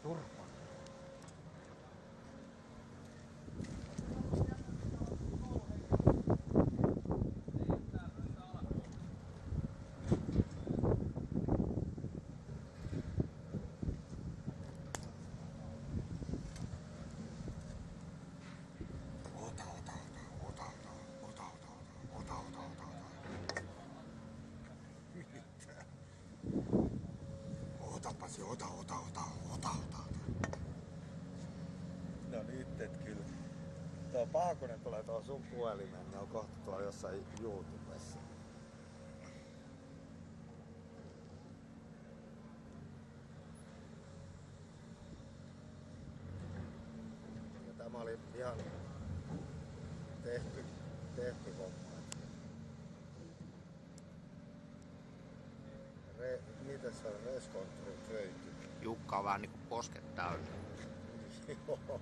turpa. Otapasi, ota. No nyt et kyllä. Tuo Paakonen tulee tuohon sun puhelimeen, ne on kohta tuolla jossain YouTubessa. Ja tämä oli ihan tehty homma. Miten se on reskontrol töity? Jukka on vähän niinku posket täynnä. Joo.